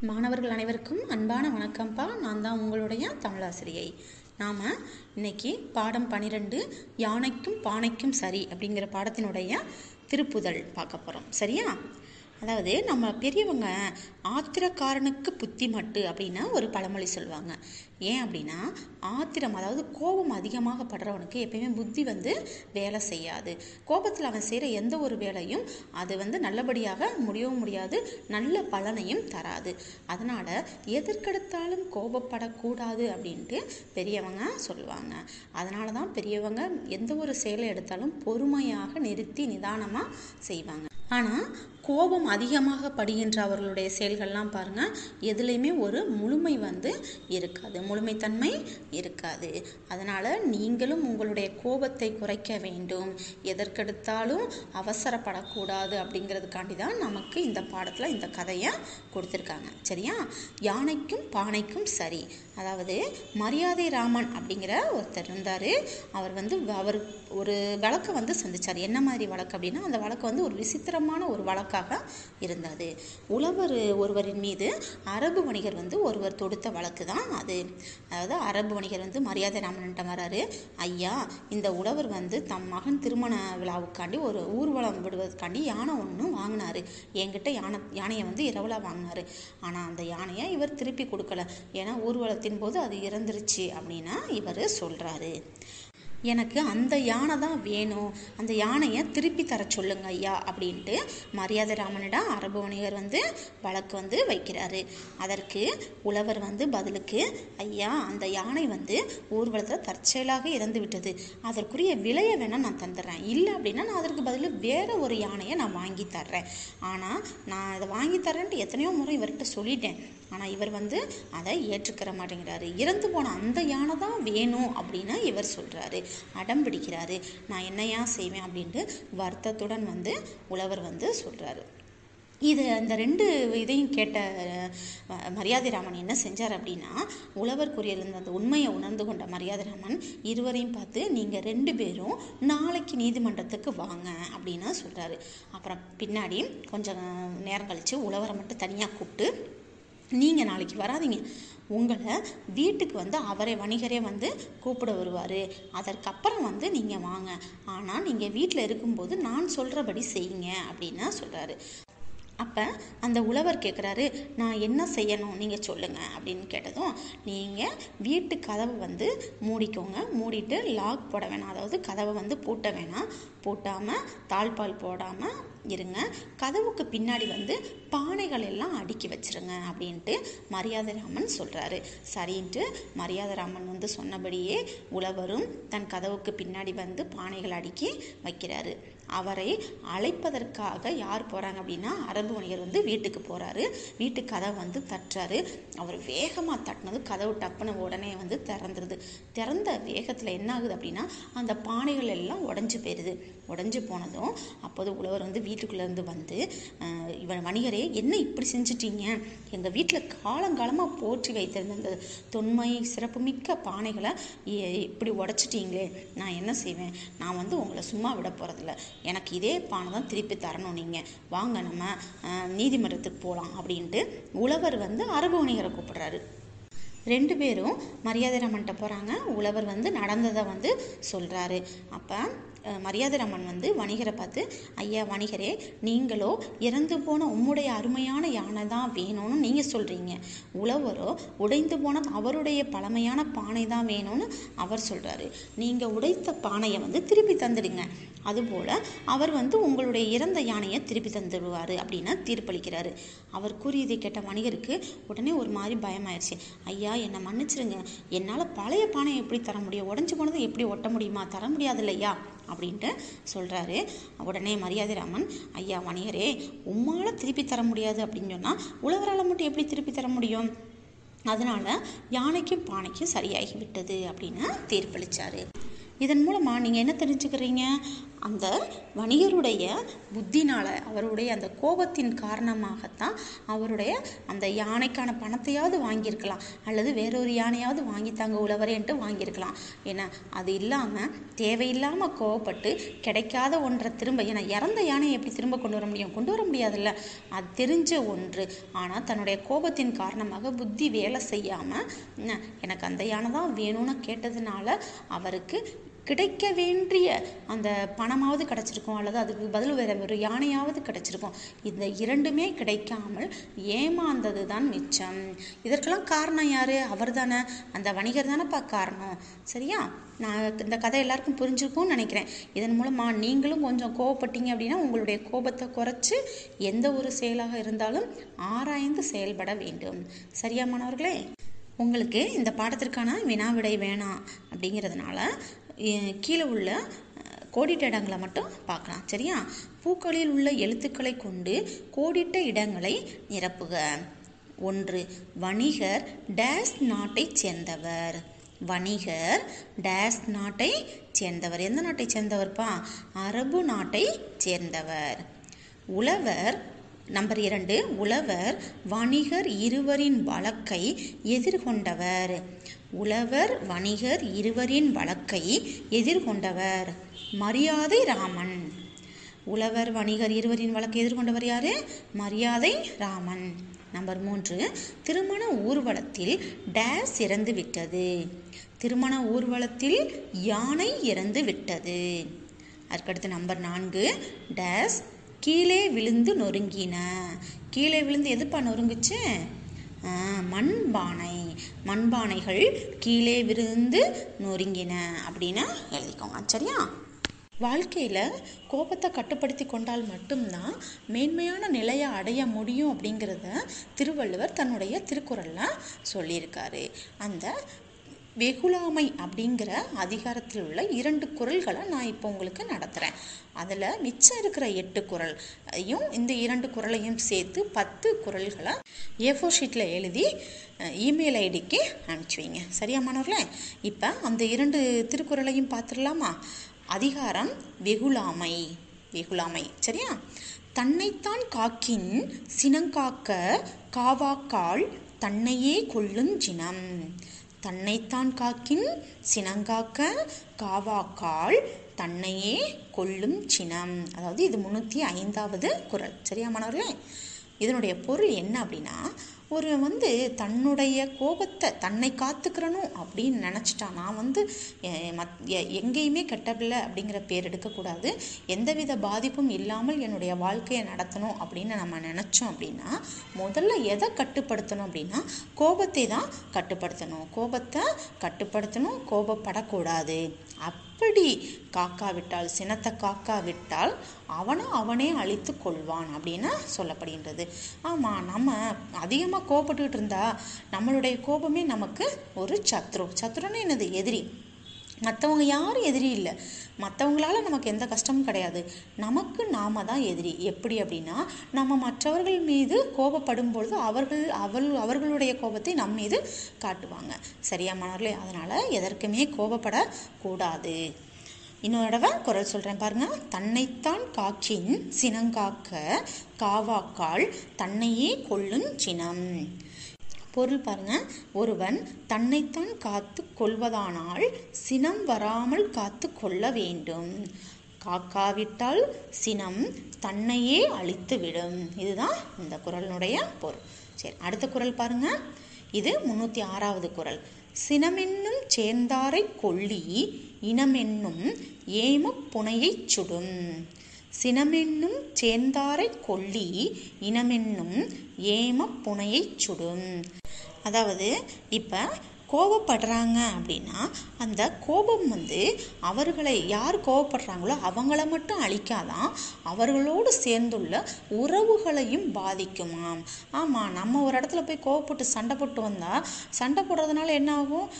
மாணவர்கள் அனைவருக்கும் அன்பான வணக்கம்ப்பா. நான் தான் உங்களுடைய தமிழாசிரியை. நாம் இன்னைக்கு பாடம் 12 யானைக்கும் பானைக்கும் சரி அப்படிங்கிற பாடத்தினுடைய திருப்புதல் பார்க்க போகிறோம். சரியா? அதாவது நம்ம பெரியவங்க ஆத்திரக்காரனுக்கு புத்தி மட்டு அப்படின்னு ஒரு பழமொழி சொல்லுவாங்க. ஏன் அப்படின்னா ஆத்திரம், அதாவது கோபம் அதிகமாக படுறவனுக்கு எப்பயுமே புத்தி வேலை செய்யாது. கோபத்தில் அவன் செய்கிற எந்த ஒரு வேலையும் அது நல்லபடியாக முடியவும் முடியாது, நல்ல பலனையும் தராது. அதனால் எதற்கெடுத்தாலும் கோபப்படக்கூடாது அப்படின்ட்டு பெரியவங்க சொல்லுவாங்க. அதனால தான் பெரியவங்க எந்த ஒரு செயலை எடுத்தாலும் பொறுமையாக நிறுத்தி நிதானமாக செய்வாங்க. ஆனால் கோபம் அதிகமாக படுகின்ற அவர்களுடைய செயல்கள்லாம் பாருங்கள், எதுலேயுமே ஒரு முழுமை இருக்காது, முழுமைத்தன்மை இருக்காது. அதனால் நீங்களும் உங்களுடைய கோபத்தை குறைக்க வேண்டும், எதற்கெடுத்தாலும் அவசரப்படக்கூடாது அப்படிங்கிறதுக்காண்டி தான் நமக்கு இந்த பாடத்தில் இந்த கதையை கொடுத்துருக்காங்க. சரியா? யானைக்கும் பானைக்கும் சரி. அதாவது மரியாதை ராமன் அப்படிங்கிற ஒருத்தர் இருந்தார். அவர் ஒரு வழக்கை சந்தித்தார். என்ன மாதிரி வழக்கு அப்படின்னா, அந்த வழக்கு ஒரு விசித்திரமான ஒரு வழக்காக இருந்தது. உழவர் ஒருவரின் மீது அரபு வணிகர் ஒருவர் தொடுத்த வழக்கு தான் அது. அதாவது அரபு வணிகர் மரியாதை ராமன்கிட்ட வராரு. ஐயா, இந்த உழவர் தம் மகன் திருமண விழாவுக்காண்டி ஒரு ஊர்வலம் விடுவதற்காண்டி யானை ஒன்று வாங்கினாரு. என்கிட்ட யானையை இரவலாக வாங்கினாரு. ஆனால் அந்த யானையை இவர் திருப்பி கொடுக்கல. ஏன்னா ஊர்வலத்தின் போது அது இறந்துருச்சு அப்படின்னு இவர் சொல்கிறாரு. எனக்கு அந்த யானை தான் வேணும், அந்த யானையை திருப்பி தர சொல்லுங்க ஐயா அப்படின்ட்டு மரியாதை ராமனிடம் அரபு வணிகர் வழக்கு வைக்கிறாரு. அதற்கு உழவர் பதிலுக்கு, ஐயா, அந்த யானை ஊர்வலத்தில் தற்செயலாக இறந்து விட்டது, அதற்குரிய விலையை வேணால் நான் தந்துடுறேன், இல்லை அப்படின்னா நான் அதற்கு பதில் வேற ஒரு யானையை நான் வாங்கி தர்றேன். ஆனால் நான் அதை வாங்கி தரேன்ட்டு எத்தனையோ முறை இவர்கிட்ட சொல்லிட்டேன். ஆனால் இவர் அதை ஏற்றுக்கிற மாட்டேங்கிறாரு. இறந்து போன அந்த யானை தான் வேணும் அப்படின்னு இவர் சொல்கிறாரு, அடம் பிடிக்கிறாரு. நான் என்னையா செய்வேன் அப்படின்ட்டு வருத்தத்துடன் உழவர் சொல்கிறாரு. இந்த ரெண்டு இதையும் கேட்ட மரியாதை ராமன் என்ன செஞ்சார் அப்படின்னா, உழவர் கூறியிருந்த அந்த உண்மையை உணர்ந்து கொண்ட மரியாதை ராமன் இருவரையும் பார்த்து, நீங்கள் 2 பேரும் நாளைக்கு நீதிமன்றத்துக்கு வாங்க அப்படின்னு சொல்கிறாரு. அப்புறம் பின்னாடி கொஞ்சம் நேரம் கழித்து உழவரை மட்டும் தனியாக கூப்பிட்டு, நீங்கள் நாளைக்கு வராதிங்க, உங்களை வீட்டுக்கு அவரை வணிகரே கூப்பிட வருவார், அதற்கப்புறம் நீங்கள் வாங்க, ஆனால் நீங்கள் வீட்டில் இருக்கும்போது நான் சொல்கிறபடி செய்யுங்க அப்படின்னு சொல்கிறாரு. அப்போ அந்த உழவர் கேட்குறாரு, நான் என்ன செய்யணும் நீங்கள் சொல்லுங்கள் அப்படின்னு கேட்டதும், நீங்கள் வீட்டு கதவை மூடிக்கோங்க, மூடிட்டு லாக் போட வேணாம், அதாவது கதவை பூட்ட வேணாம், பூட்டாமல் தாழ்பால் போடாமல் இருங்க, கதவுக்கு பின்னாடி பானைகள் எல்லாம் அடுக்கி வச்சிருங்க அப்படின்ட்டு மரியாதை ராமன் சொல்கிறாரு. சரின்ட்டு மரியாதை ராமன் சொன்னபடியே உழவரும் தன் கதவுக்கு பின்னாடி பானைகள் அடுக்கி வைக்கிறாரு. அவரை அழைப்பதற்காக யார் போகிறாங்க அப்படின்னா, அரபு வணிகர் வீட்டுக்கு போகிறாரு. வீட்டு கதவை தட்டுறாரு. அவர் வேகமாக தட்டினது கதவு டப்புன்னு உடனே திறந்துருது. திறந்த வேகத்தில் என்ன ஆகுது அப்படின்னா, அந்த பானைகள் எல்லாம் உடஞ்சி போயிடுது. உடஞ்சி போனதும் அப்போது உழவர் வீட்டுக்குள்ளேருந்து இவன் வணிகரே, என்ன இப்படி செஞ்சிட்டீங்க, எங்கள் வீட்டில் காலங்காலமாக போற்றி வைத்திருந்த அந்த தொன்மை சிறப்புமிக்க பானைகளை இப்படி உடச்சிட்டீங்களே, நான் என்ன செய்வேன், நான் உங்களை சும்மா விட போகிறதில்ல, எனக்கு இதே பானை தான் திருப்பி தரணும், நீங்கள் வாங்க நம்ம நீதிமன்றத்துக்கு போகலாம் அப்படின்ட்டு உழவர் அரபு வணிகரை கூப்பிடுறாரு. 2 பேரும் மரியாதை ராமன்கிட்ட போகிறாங்க. உழவர் நடந்ததை சொல்கிறாரு. அப்போ மரியாதை ராமன் வணிகரை பார்த்து, ஐயா வணிகரே, நீங்களோ இறந்து போன உம்முடைய அருமையான யானை தான் வேணும்னு நீங்கள் சொல்கிறீங்க, உழவரோ உடைந்து போன அவருடைய பழமையான பானை தான் வேணும்னு அவர் சொல்கிறாரு. நீங்கள் உடைத்த பானையை திருப்பி தந்துடுங்க, அதுபோல் அவர் உங்களுடைய இறந்த யானையை திருப்பி தந்துடுவார் அப்படின்னு தீர்ப்பளிக்கிறாரு. அவர் கூறியதை கேட்ட வணிகருக்கு உடனே ஒரு மாதிரி பயமாயிடுச்சு. ஐயா, என்னை மன்னிச்சிருங்க, என்னால் பழைய பானையை எப்படி தர முடியும், உடஞ்சி போனதை எப்படி ஒட்ட முடியுமா, தர முடியாது இல்லையா அப்படின்ட்டு சொல்கிறாரு. உடனே மரியாதை ராமன், ஐயா வணிகரே, உம்மால் திருப்பி தர முடியாது அப்படின்னு சொன்னால் உழவரால் மட்டும் எப்படி திருப்பி தர முடியும், அதனால் யானைக்கும் பானைக்கும் சரியாகி விட்டது அப்படின்னு தீர்ப்பளித்தார். இதன் மூலமாக நீங்கள் என்ன தெரிஞ்சுக்கிறீங்க, அந்த வணிகருடைய புத்தினால், அவருடைய அந்த கோபத்தின் காரணமாகத்தான் அவருடைய அந்த யானைக்கான பணத்தையாவது வாங்கியிருக்கலாம், அல்லது வேறொரு யானையாவது வாங்கித்தாங்க உழவரேன்ட்டு வாங்கியிருக்கலாம். ஏன்னா அது இல்லாமல் தேவையில்லாமல் கோவப்பட்டு கிடைக்காத ஒன்றை திரும்ப, ஏன்னா இறந்த யானையை எப்படி திரும்ப கொண்டு வர முடியும்? கொண்டு வர முடியாதுல்ல. அது தெரிஞ்ச ஒன்று. ஆனால் தன்னுடைய கோபத்தின் காரணமாக புத்தி வேலை செய்யாமல் எனக்கு அந்த யானை தான் வேணும்னு கேட்டதுனால அவருக்கு கிடைக்க வேண்டிய அந்த பணமாவது கிடச்சிருக்கும், அல்லது அதுக்கு பதில் வேற ஒரு யானையாவது கிடச்சிருக்கும். இந்த இரண்டுமே கிடைக்காமல் ஏமாந்தது தான் மிச்சம். இதற்கெல்லாம் காரணம் யார்? அவர் தானே, அந்த வணிகர் தானேப்பா காரணம். சரியா? நான் இந்த கதை எல்லாருக்கும் புரிஞ்சிருக்கும்னு நினைக்கிறேன். இதன் மூலமாக நீங்களும் கொஞ்சம் கோவப்பட்டீங்க அப்படின்னா உங்களுடைய கோபத்தை குறைச்சி எந்த ஒரு செயலாக இருந்தாலும் ஆராய்ந்து செயல்பட வேண்டும். சரியா மாணவர்களே? உங்களுக்கு இந்த பாடத்திற்கான வினாவிடை வேணாம் அப்படிங்கிறதுனால கீழே உள்ள கோடிட்ட இடங்களை மட்டும் பார்க்கலாம். சரியா? பூக்களில் உள்ள எழுத்துக்களை கொண்டு கோடிட்ட இடங்களை நிரப்புக. 1. வணிகர் டேஸ் நாட்டை சேர்ந்தவர். வணிகர் டேஸ் நாட்டை சேர்ந்தவர். எந்த நாட்டை சேர்ந்தவர்ப்பா? அரபு நாட்டை சேர்ந்தவர். உழவர் நம்பர் 2. உழவர் வணிகர் இருவரின் வழக்கை எதிர்கொண்டவர். உழவர் வணிகர் இருவரின் வழக்கை எதிர்கொண்டவர். மரியாதை ராமன். உழவர் வணிகர் இருவரின் வழக்கை எதிர்கொண்டவர் யாரு? மரியாதை ராமன். நம்பர் 3. திருமண ஊர்வலத்தில் டேஸ் இறந்து விட்டது. திருமண ஊர்வலத்தில் யானை இறந்து விட்டது. அதுக்கடுத்து நம்பர் 4. டேஸ் கீழே விழுந்து நொறுங்கின. கீழே விழுந்து எதுப்பா நொறுங்குச்சு? மண்பானை. மண்பானைகள் கீழே விழுந்து நொறுங்கின அப்படின்னு எழுதிக்கோங்க. சரியா? வாழ்க்கையில் கோபத்தை கட்டுப்படுத்தி கொண்டால் மட்டும்தான் மேன்மையான நிலையை அடைய முடியும் அப்படிங்கிறத திருவள்ளுவர் தன்னுடைய திருக்குறளில் சொல்லியிருக்காரு. அந்த வெகுளாமை அப்படிங்கிற அதிகாரத்தில் உள்ள 2 குறள்களை நான் இப்போ உங்களுக்கு நடத்துகிறேன். அதில் மிச்சம் இருக்கிற 8 குறளையும் இந்த 2 குறளையும் சேர்த்து 10 குறள்களை A4 ஷீட்டில் எழுதி இமெயில் ஐடிக்கு அனுப்பிச்சி வைங்க. சரியா மாணவர்களே? இப்போ அந்த 2 திருக்குறளையும் பார்த்துடலாமா? அதிகாரம் வெகுளாமை. வெகுளாமை. சரியா? தன்னைத்தான் காக்கின் சினங்காக்க காவாக்கால் தன்னையே கொள்ளும் சினம். தன்னைத்தான் காக்கின் சினங்காக்க காவாக்கால் தன்னையே கொள்ளும் சினம். அதாவது இது 305வது குறள். சரியா மாணவர்களே? இதனுடைய பொருள் என்ன அப்படின்னா, ஒரு தன்னுடைய கோபத்தை தன்னை காத்துக்கிறணும் அப்படின்னு நினச்சிட்டா, நான் எங்கேயுமே கெட்டபில்லை அப்படிங்கிற பேர் எடுக்கக்கூடாது, எந்தவித பாதிப்பும் இல்லாமல் என்னுடைய வாழ்க்கையை நடத்தணும் அப்படின்னு நம்ம நினச்சோம் அப்படின்னா முதல்ல எதை கட்டுப்படுத்தணும் அப்படின்னா கோபத்தை தான் கட்டுப்படுத்தணும். கோபத்தை கட்டுப்படுத்தணும், கோபப்படக்கூடாது. அப்படி காக்காவிட்டால், சினத்தை காக்காவிட்டால் அவனே அழித்து கொள்வான் அப்படின்னு சொல்லப்படுகின்றது. ஆமாம், நம்ம அதிகமாக கோபப்பட்டுக்கிட்டு இருந்தா நம்மளுடைய கோபமே நமக்கு ஒரு சத்ருன்னு என்னது? எதிரி. மற்றவங்க யாரும் எதிரி இல்லை. மற்றவங்களால நமக்கு எந்த கஷ்டமும் கிடையாது. நமக்கு நாம தான் எதிரி. எப்படி அப்படின்னா, நம்ம மற்றவர்கள் மீது கோபப்படும் பொழுது அவர்களுடைய கோபத்தை நம் மீது காட்டுவாங்க. சரியா மாணவர்களே? அதனால் எதற்குமே கோபப்படக்கூடாது. இன்னொரு தடவை குறள் சொல்கிறேன் பாருங்க. தன்னைத்தான் காக்கின் சினங்காக்க காவாக்கால் தன்னையே கொள்ளும் சினம். பொருள் பாருங்க. ஒருவன் தன்னைத்தான் காத்து கொள்வதானால் சினம் வராமல் காத்து கொள்ள வேண்டும். காக்காவிட்டால் சினம் தன்னையே அழித்துவிடும். இதுதான் இந்த குறளினுடைய பொருள். சரி, அடுத்த குறள் பாருங்க. இது 306வது குறள். சினமென்னும் சேர்ந்தாரை கொள்ளி இனமென்னும் ஏம புனையை சுடும். சினமென்னும் சேர்ந்தாரை கொள்ளி இனமென்னும் ஏம புனையை சுடும். அதாவது இப்போ கோபப்படுறாங்க அப்படின்னா அந்த கோபம் அவர்களை யார் கோபப்படுறாங்களோ அவங்கள மட்டும் அழிக்காதான், அவர்களோடு சேர்ந்துள்ள உறவுகளையும் பாதிக்குமாம். ஆமாம், நம்ம ஒரு இடத்துல போய் கோபப்பட்டு சண்டை போட்டு வந்தால், சண்டை போடுறதுனால என்ன ஆகும்?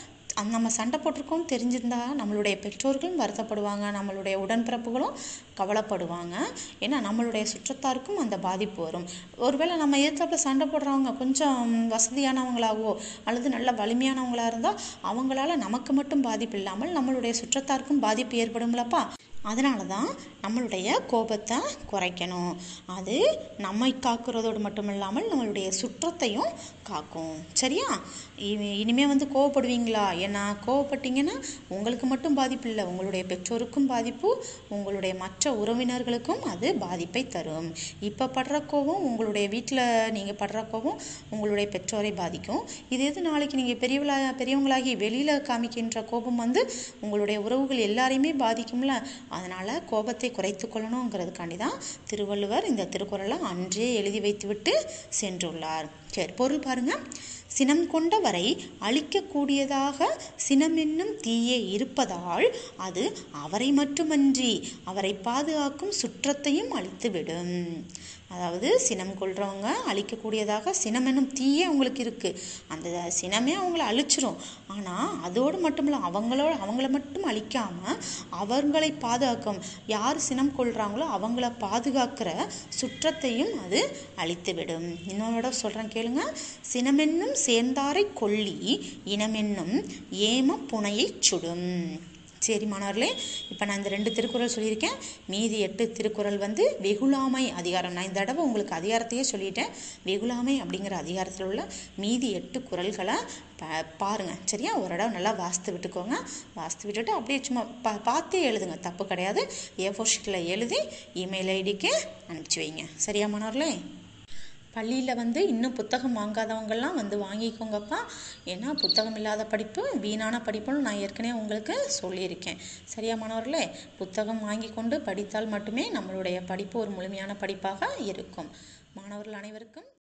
நம்ம சண்டை போட்டிருக்கோம் தெரிஞ்சிருந்தா நம்மளுடைய பெற்றோர்களும் வருத்தப்படுவாங்க, நம்மளுடைய உடன்பிறப்புகளும் கவலைப்படுவாங்க. ஏன்னா நம்மளுடைய சுற்றத்தாருக்கும் அந்த பாதிப்பு வரும். ஒருவேளை நம்ம எதிர்த்தாப்புல சண்டை போடுறவங்க கொஞ்சம் வசதியானவங்களாகவோ அல்லது நல்ல வலிமையானவங்களாக இருந்தால் அவங்களால நமக்கு மட்டும் பாதிப்பு இல்லாமல் நம்மளுடைய சுற்றத்தாருக்கும் பாதிப்பு ஏற்படுங்களப்பா. அதனால தான் நம்மளுடைய கோபத்தை குறைக்கணும். அது நம்மை காக்கிறதோடு மட்டும் இல்லாமல் நம்மளுடைய சுற்றத்தையும் காக்கும். சரியா? இனிமேல் வந்து கோவப்படுவீங்களா? ஏன்னா கோவப்பட்டீங்கன்னா உங்களுக்கு மட்டும் பாதிப்பு இல்லை, உங்களுடைய பெற்றோருக்கும் பாதிப்பு, உங்களுடைய மற்ற உறவினர்களுக்கும் அது பாதிப்பை தரும். இப்போ படுற கோபம் உங்களுடைய வீட்டில் நீங்கள் படுற கோபம் உங்களுடைய பெற்றோரை பாதிக்கும். இது நாளைக்கு நீங்கள் பெரியவங்களாகி வெளியில் காமிக்கின்ற கோபம் வந்து உங்களுடைய உறவுகள் எல்லாரையுமே பாதிக்கும்ல. அதனால் கோபத்தை குறைத்து கொள்ளணுங்கிறதுக்காண்டி தான் திருவள்ளுவர் இந்த திருக்குறளை அன்றே எழுதி வைத்துவிட்டு சென்றுள்ளார். சரி, பொருள் பாருங்க. சினம் கொண்ட வரை அழிக்கக்கூடியதாக சினமென்னும் தீயே இருப்பதால் அது அவரை மட்டுமன்றி அவரை பாதுகாக்கும் சுற்றத்தையும் அழித்துவிடும். அதாவது சினம் கொள்றவங்க அழிக்கக்கூடியதாக சினம் என்னும் தீயே அவங்களுக்கு இருக்குது. அந்த சினமே அவங்கள அழிச்சிரும். ஆனால் அதோடு மட்டும் இல்லை, அவங்கள மட்டும் அழிக்காமல் அவங்களை பாதுகாக்கும், யார் சினம் கொள்கிறாங்களோ அவங்கள பாதுகாக்கிற சுற்றத்தையும் அது அழித்துவிடும். இன்னொரு சொல்கிறேன் கேளுங்க. சினமென்னும் சேர்ந்தாரை கொல்லி இனமென்னும் ஏம புனையை சுடும். சரி மாணவர்களே, இப்போ நான் இந்த 2 திருக்குறள் சொல்லியிருக்கேன். மீதி 8 திருக்குறள் வந்து வெகுளாமை அதிகாரம். நான் இந்த தடவை உங்களுக்கு அதிகாரத்தையே சொல்லிட்டேன். வெகுளாமை அப்படிங்கிற அதிகாரத்தில் உள்ள மீதி 8 குறள்களை பாருங்கள். சரியா? ஒரு இடம் நல்லா வாசித்து விட்டுக்கோங்க. வாசித்து விட்டுட்டு அப்படியே சும்மா பார்த்தே எழுதுங்க, தப்பு கிடையாது. A4 ஷீட்டில் எழுதி இமெயில் ஐடிக்கு அனுப்பிச்சி வைங்க. சரியா மாணவர்களே? பள்ளியில் வந்து இன்னும் புத்தகம் வாங்காதவங்கள்லாம் வந்து வாங்கிக்கோங்கப்பா. ஏன்னா புத்தகம் இல்லாத படிப்பு வீணான படிப்புன்னு நான் ஏற்கனவே உங்களுக்கு சொல்லியிருக்கேன். சரியா மாணவர்களே? புத்தகம் வாங்கி கொண்டு படித்தால் மட்டுமே நம்மளுடைய படிப்பு ஒரு முழுமையான படிப்பாக இருக்கும். மாணவர்கள் அனைவருக்கும்